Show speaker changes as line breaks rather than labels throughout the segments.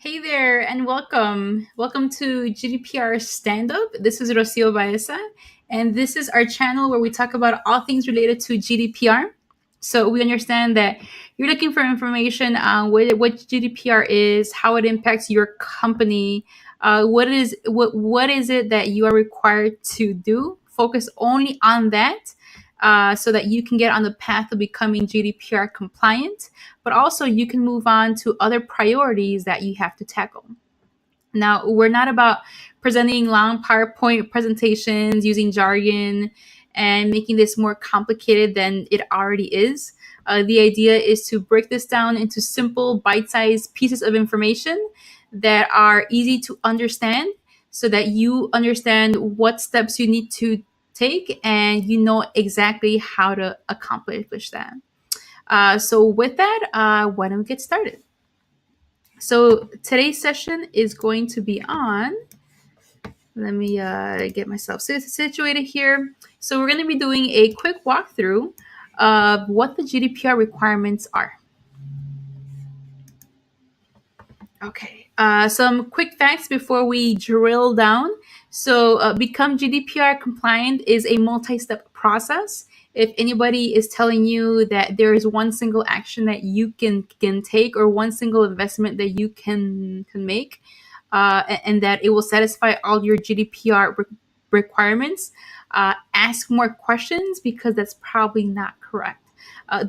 Hey there, and welcome. Welcome to GDPR Stand Up. This is Rocio Baeza, and this is our channel where we talk about all things related to GDPR. So we understand that you're looking for information on what GDPR is, how it impacts your company, what is it that you are required to do. Focus only on that, so that you can get on the path of becoming GDPR compliant, but also you can move on to other priorities that you have to tackle. Now, we're not about presenting long PowerPoint presentations using jargon and making this more complicated than it already is. The idea is to break this down into simple, bite sized pieces of information that are easy to understand so that you understand what steps you need to take and you know exactly how to accomplish that. So, with that, why don't we get started? So today's session is going to be on, let me get myself situated here. So we're going to be doing a quick walkthrough of what the GDPR requirements are. Okay, some quick facts before we drill down. So, become GDPR compliant is a multi-step process. If anybody is telling you that there is one single action that you can take or one single investment that you can make, and that it will satisfy all your GDPR requirements, ask more questions because that's probably not correct.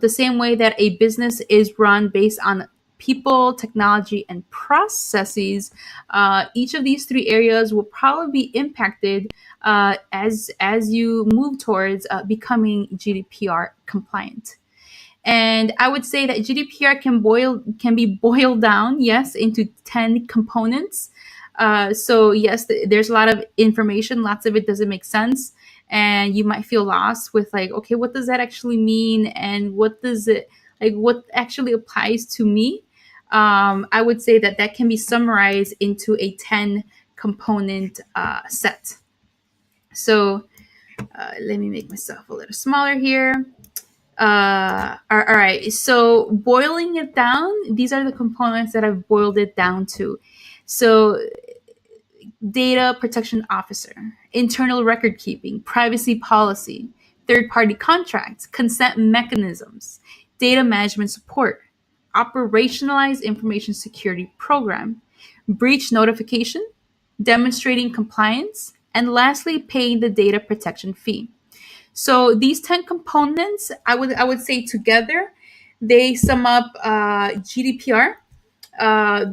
The same way that a business is run based on people, technology, and processes, each of these three areas will probably be impacted as you move towards becoming GDPR compliant. And I would say that GDPR can be boiled down, yes, into 10 components. So yes, there's a lot of information. Lots of it doesn't make sense, and you might feel lost with like, okay, what does that actually mean, and what actually applies to me? I would say that that can be summarized into a 10 component set. So let me make myself a little smaller here. All right. So boiling it down, these are the components that I've boiled it down to. So data protection officer, internal record keeping, privacy policy, third party contracts, consent mechanisms, data management support, operationalized information security program, breach notification, demonstrating compliance, and lastly, paying the data protection fee. So these 10 components, I would say together, they sum up GDPR.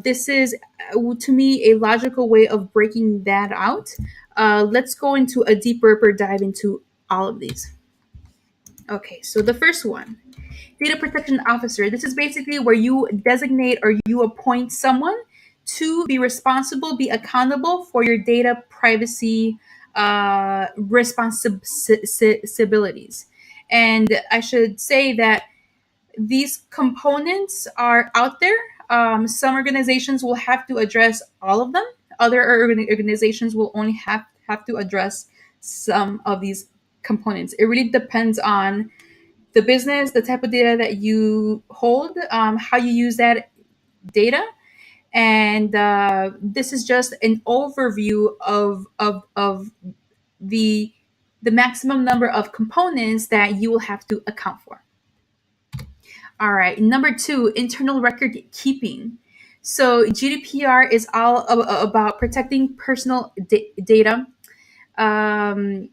This is, to me, a logical way of breaking that out. Let's go into a deeper dive into all of these. Okay, so the first one, data protection officer. This is basically where you designate or you appoint someone to be responsible, be accountable for your data privacy responsibilities. And I should say that these components are out there. Some organizations will have to address all of them. Other organizations will only have to address some of these components. It really depends on the business, the type of data that you hold, how you use that data. And this is just an overview of the the maximum number of components that you will have to account for. All right, number two, internal record keeping. So GDPR is all about protecting personal data, um,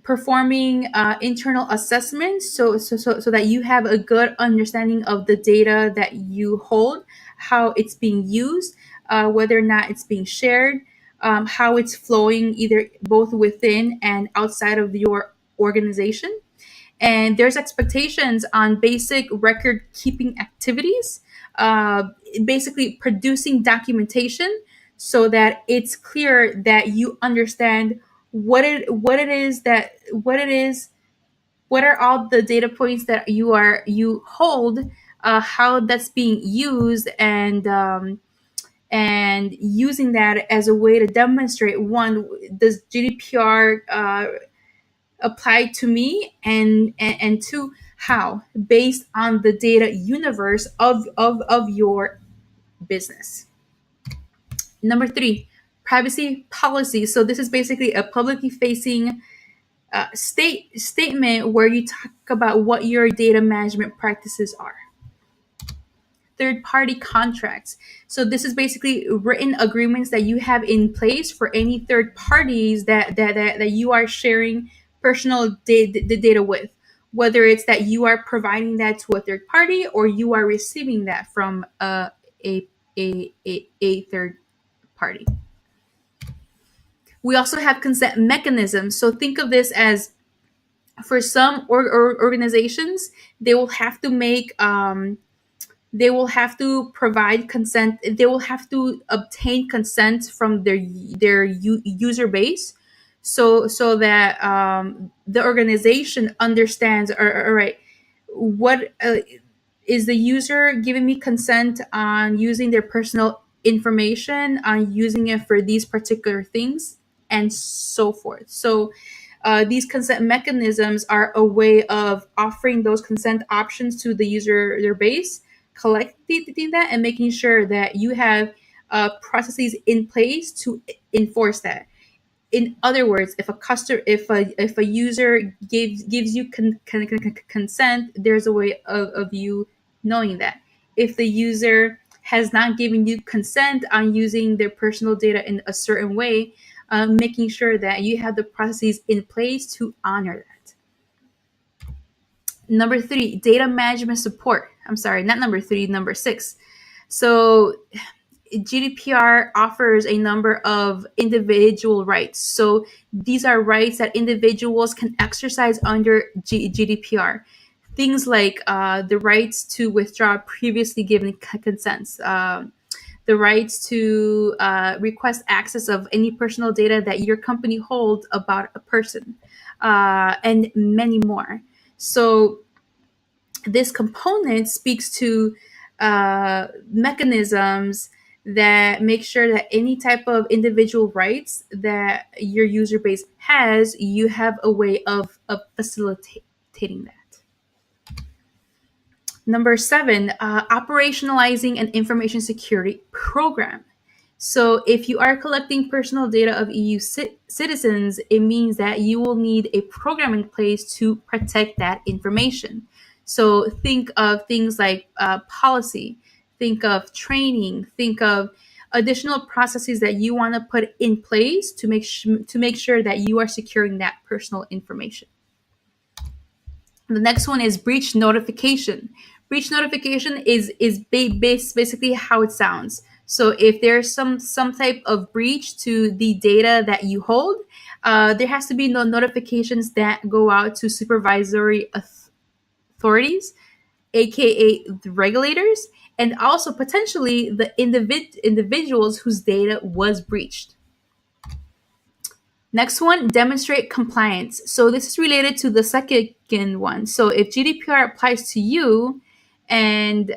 performing internal assessments so that you have a good understanding of the data that you hold, how it's being used, whether or not it's being shared, how it's flowing either both within and outside of your organization. And there's expectations on basic record keeping activities, uh, basically producing documentation so that it's clear that you understand what it is, what are all the data points that you hold, how that's being used, and using that as a way to demonstrate, one, does GDPR apply to me, and two, how, based on the data universe of your business. Number three, privacy policy. So this is basically a publicly facing statement where you talk about what your data management practices are. Third party contracts. So this is basically written agreements that you have in place for any third parties that you are sharing personal the data with, whether it's that you are providing that to a third party or you are receiving that from a, a third party. We also have consent mechanisms. So think of this as, for some organizations, they will have to make they will have to provide consent. They will have to obtain consent from their user base, so that the organization understands. All right, what is the user giving me consent on using their personal information, on using it for these particular things, and so forth. So these consent mechanisms are a way of offering those consent options to the user their base, collecting that, and making sure that you have processes in place to enforce that. In other words, if a customer, if a user gives you consent, there's a way of you knowing that. If the user has not given you consent on using their personal data in a certain way, making sure that you have the processes in place to honor that. Number three, data management support. I'm sorry, not number three, number six. So GDPR offers a number of individual rights. So these are rights that individuals can exercise under GDPR. Things like the rights to withdraw previously given consents, the rights to request access of any personal data that your company holds about a person, and many more. So this component speaks to mechanisms that make sure that any type of individual rights that your user base has, you have a way of facilitating that. Number seven, operationalizing an information security program. So, if you are collecting personal data of EU citizens, it means that you will need a program in place to protect that information. So, think of things like policy, think of training, think of additional processes that you want to put in place to make sure that you are securing that personal information. The next one is breach notification. Breach notification is basically how it sounds. So if there's some type of breach to the data that you hold, there has to be no notifications that go out to supervisory authorities, aka the regulators, and also potentially the individuals whose data was breached. Next one, demonstrate compliance. So this is related to the second one. So if GDPR applies to you and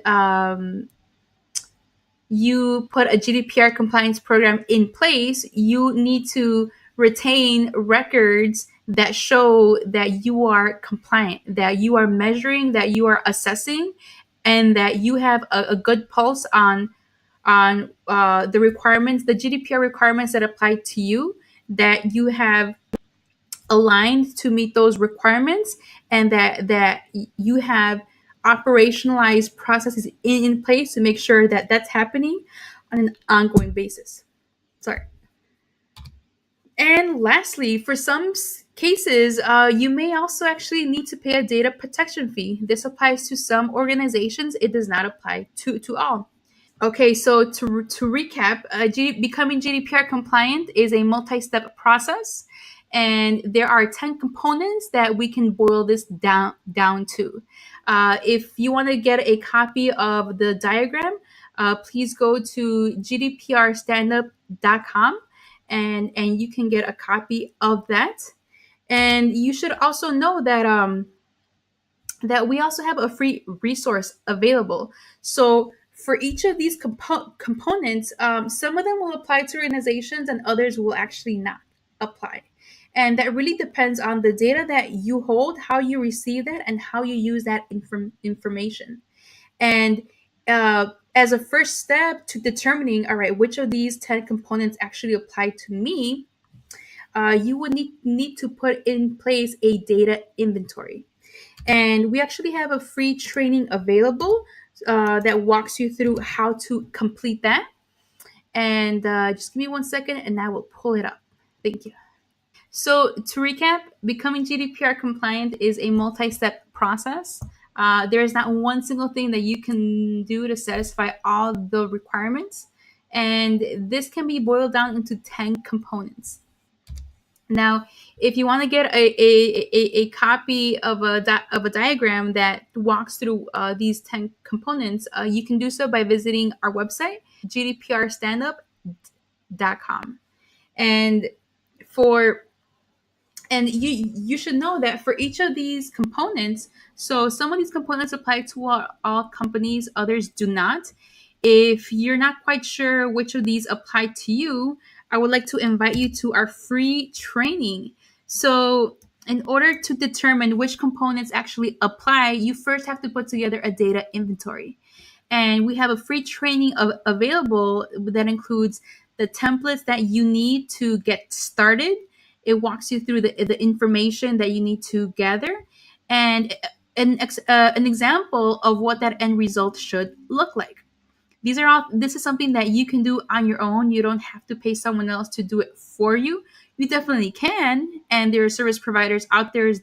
you put a GDPR compliance program in place, you need to retain records that show that you are compliant, that you are measuring, that you are assessing, and that you have a good pulse on the requirements, the GDPR requirements that apply to you, that you have aligned to meet those requirements, and that you have operationalized processes in place to make sure that that's happening on an ongoing basis. Sorry. And lastly, for some cases, you may also actually need to pay a data protection fee. This applies to some organizations. It does not apply to all. Okay, so to recap, becoming GDPR compliant is a multi-step process, and there are 10 components that we can boil this down to. If you want to get a copy of the diagram, please go to gdprstandup.com, and you can get a copy of that. And you should also know that we also have a free resource available. So for each of these components, some of them will apply to organizations and others will actually not apply. And that really depends on the data that you hold, how you receive that, and how you use that information. And As a first step to determining, all right, which of these 10 components actually apply to me, you would need to put in place a data inventory. And we actually have a free training available that walks you through how to complete that. And just give me 1 second and I will pull it up. Thank you. So, to recap, becoming GDPR compliant is a multi step process. There is not one single thing that you can do to satisfy all the requirements. And this can be boiled down into 10 components. Now, if you want to get a copy of of a diagram that walks through these 10 components, you can do so by visiting our website, gdprstandup.com. And for and you should know that for each of these components, so some of these components apply to all companies, others do not. If you're not quite sure which of these apply to you, I would like to invite you to our free training. So in order to determine which components actually apply, you first have to put together a data inventory. And we have a free training available that includes the templates that you need to get started. It walks you through the information that you need to gather, and an example of what that end result should look like. This is something that you can do on your own. You don't have to pay someone else to do it for you. You definitely can, and there are service providers out there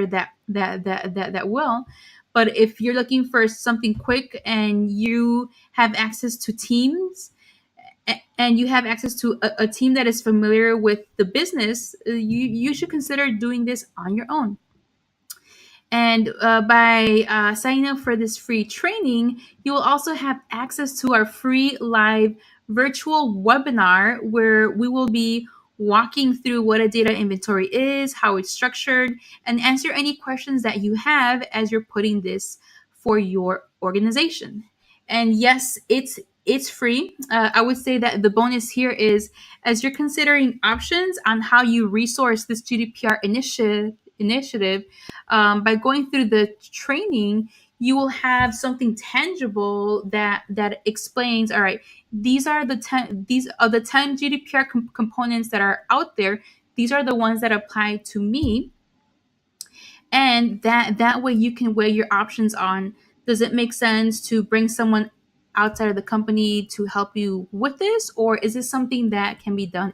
that will. But if you're looking for something quick and you have access to teams, and you have access to a team that is familiar with the business, you should consider doing this on your own. And by signing up for this free training, you will also have access to our free live virtual webinar where we will be walking through what a data inventory is, how it's structured, and answer any questions that you have as you're putting this for your organization. And yes, it's free. I would say that the bonus here is as you're considering options on how you resource this GDPR initiative, by going through the training, you will have something tangible that explains, all right, these are the 10 GDPR components that are out there. These are the ones that apply to me, and that way you can weigh your options on, does it make sense to bring someone outside of the company to help you with this, or is this something that can be done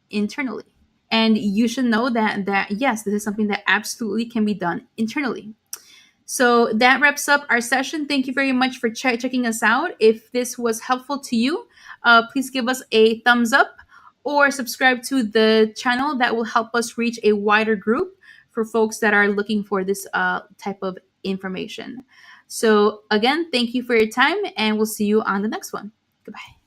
internally? And you should know that yes, this is something that absolutely can be done internally. So that wraps up our session. Thank you very much for checking us out. If this was helpful to you, please give us a thumbs up or subscribe to the channel. That will help us reach a wider group for folks that are looking for this type of information. So again, thank you for your time, and we'll see you on the next one. Goodbye.